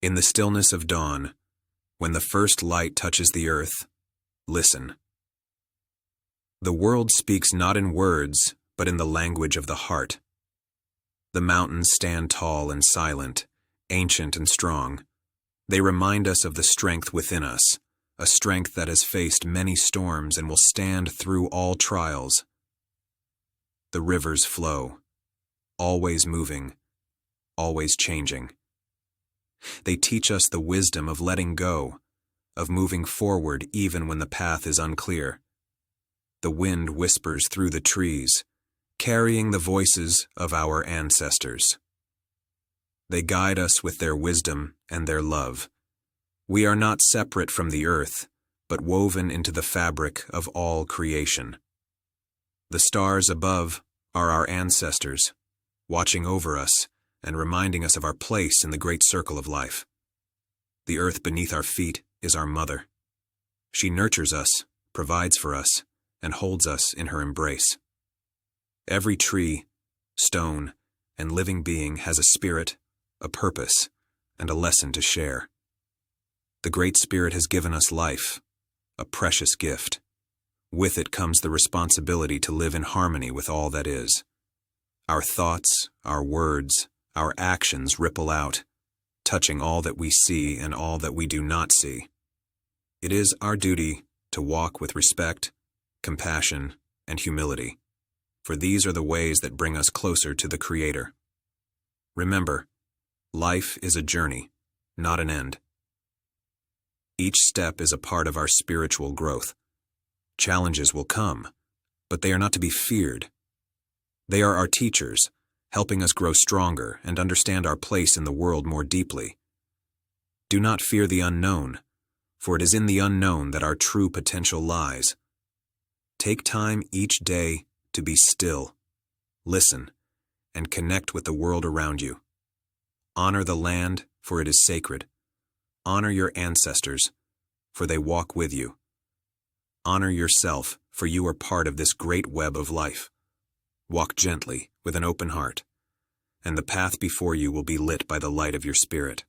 In the stillness of dawn, when the first light touches the earth, listen. The world speaks not in words, but in the language of the heart. The mountains stand tall and silent, ancient and strong. They remind us of the strength within us, a strength that has faced many storms and will stand through all trials. The rivers flow, always moving, always changing. They teach us the wisdom of letting go, of moving forward even when the path is unclear. The wind whispers through the trees, carrying the voices of our ancestors. They guide us with their wisdom and their love. We are not separate from the earth, but woven into the fabric of all creation. The stars above are our ancestors, watching over us and reminding us of our place in the great circle of life. The earth beneath our feet is our mother. She nurtures us, provides for us, and holds us in her embrace. Every tree, stone, and living being has a spirit, a purpose, and a lesson to share. The Great Spirit has given us life, a precious gift. With it comes the responsibility to live in harmony with all that is. Our thoughts, our words, our actions ripple out, touching all that we see and all that we do not see. It is our duty to walk with respect, compassion, and humility, for these are the ways that bring us closer to the Creator. Remember, life is a journey, not an end. Each step is a part of our spiritual growth. Challenges will come, but they are not to be feared. They are our teachers, helping us grow stronger and understand our place in the world more deeply. Do not fear the unknown, for it is in the unknown that our true potential lies. Take time each day to be still, listen, and connect with the world around you. Honor the land, for it is sacred. Honor your ancestors, for they walk with you. Honor yourself, for you are part of this great web of life. Walk gently, with an open heart, and the path before you will be lit by the light of your spirit.